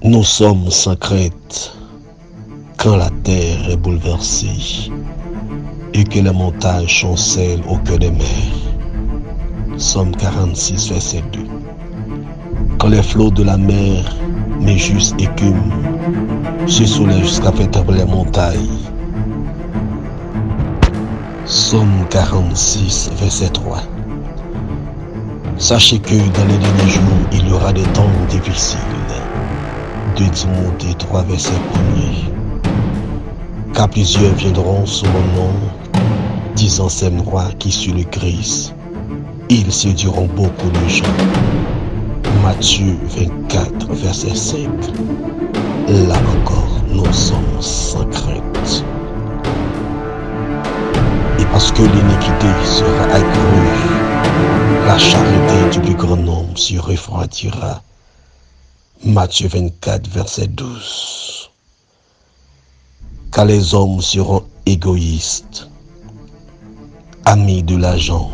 Nous sommes sans crainte quand la terre est bouleversée et que les montagnes chancellent au cœur des mers. Somme 46, verset 2. Quand les flots de la mer, mais juste écume, se soulèvent jusqu'à faire trembler les montagnes. Somme 46, verset 3. Sachez que dans les derniers jours, il y aura des temps difficiles. 2 Timothée 3, verset 1. Car plusieurs viendront sous mon nom, disant c'est moi qui suis le Christ. Ils séduiront beaucoup de gens. Matthieu 24, verset 5. Là encore, nous sommes sans crainte. Et parce que l'iniquité sera accrue, la charité du plus grand nombre se refroidira. Matthieu 24, verset 12. Car les hommes seront égoïstes, amis de l'argent,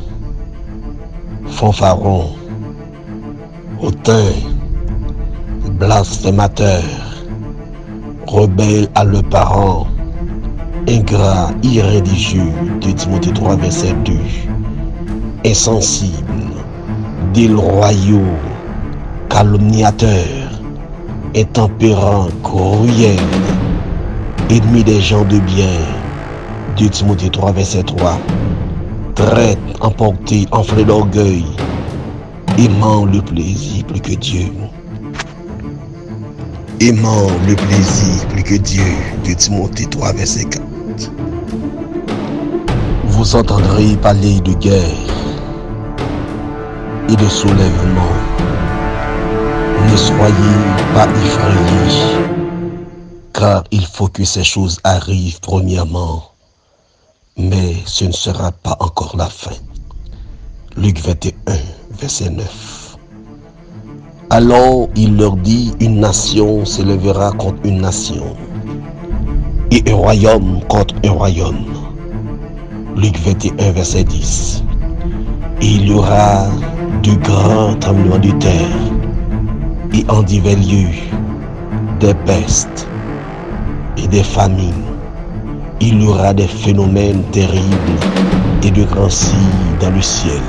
fanfarons, hautains, blasphémateurs, rebelles à leurs parents, ingrats, irréligieux, 2 Timothée 3, verset 2, insensibles, déloyaux, calomniateurs, intempérants, cruels, ennemis des gens de bien, 2 Timothée 3, verset 3, traîtres, emportés, enflés d'orgueil, aimant le plaisir plus que Dieu. Aimant le plaisir plus que Dieu, 2 Timothée 3, verset 4. Vous entendrez parler de guerre et de soulèvement. Ne soyez pas effrayés, car il faut que ces choses arrivent premièrement, mais ce ne sera pas encore la fin. Luc 21, verset 9. Alors il leur dit, une nation s'élèvera contre une nation, et un royaume contre un royaume. Luc 21, verset 10. Et il y aura de grands tremblements de terre, et en divers lieux, des pestes et des famines. Il y aura des phénomènes terribles et de grands signes dans le ciel.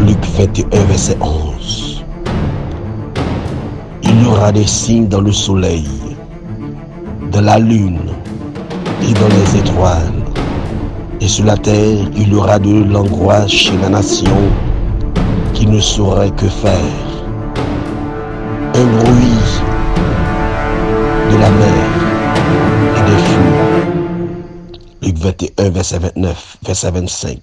Luc 21, verset 11. Il y aura des signes dans le soleil, dans la lune et dans les étoiles. Et sur la terre, il y aura de l'angoisse chez la nation qui ne saurait que faire. Un bruit de la mer et des flots. Luc 21, verset 29, verset 25.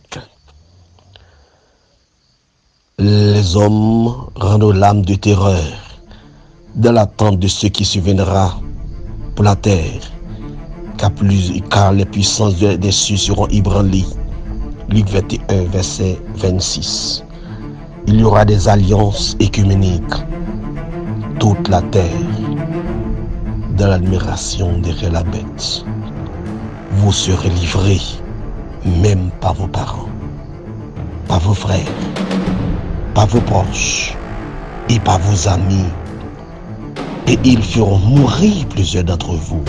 Les hommes rendent l'âme de terreur dans l'attente de ce qui surviendra pour la terre, car les puissances des cieux seront ébranlées. Luc 21, verset 26. Il y aura des alliances écuméniques, toute la terre, dans l'admiration derrière la bête. Vous serez livrés, même par vos parents, par vos frères, par vos proches et par vos amis, et ils feront mourir plusieurs d'entre vous.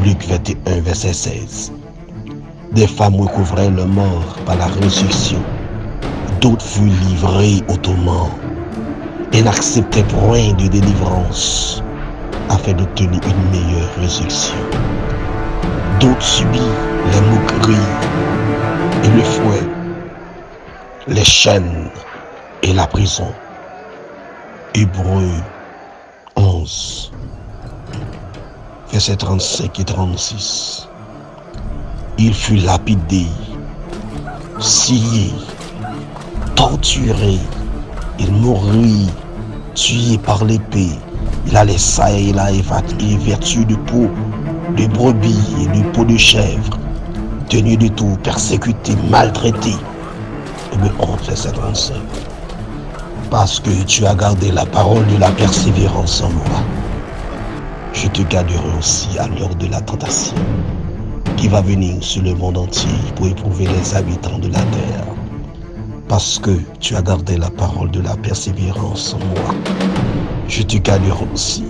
Luc 21, verset 16. Des femmes recouvraient le mort par la résurrection, d'autres furent livrés au tourment et n'acceptaient point de délivrance afin d'obtenir une meilleure résurrection. D'autres subirent les moqueries et le fouet, les chaînes et la prison. Hébreux 11, versets 35 et 36. Il fut lapidé, scié, torturé, il mourut, tué par l'épée. Il allait ça et là et vertu de peau de brebis et de peau de chèvre, tenu de tout, persécuté, maltraité. Hébreux 11, verset 35. Parce que tu as gardé la parole de la persévérance en moi, je te garderai aussi à l'heure de la tentation qui va venir sur le monde entier pour éprouver les habitants de la terre. parce que tu as gardé la parole de la persévérance en moi. Je te gagnerai aussi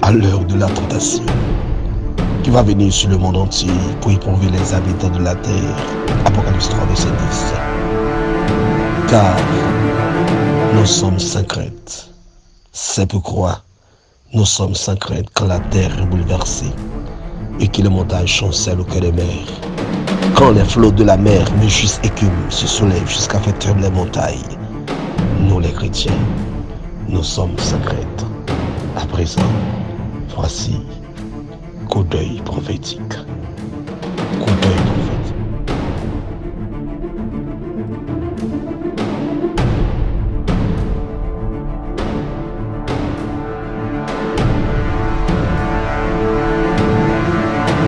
à l'heure de la tentation qui va venir sur le monde entier pour éprouver les habitants de la terre. Apocalypse 3, verset 10. Car nous sommes sans crainte. C'est pourquoi nous sommes sans crainte quand la terre est bouleversée et que les montagnes chancellent au cœur des mers. Quand les flots de la mer, mais juste écume, se soulèvent jusqu'à faire trembler les montagnes. Nous les chrétiens, nous sommes sans crainte. À présent, voici coup d'œil prophétique.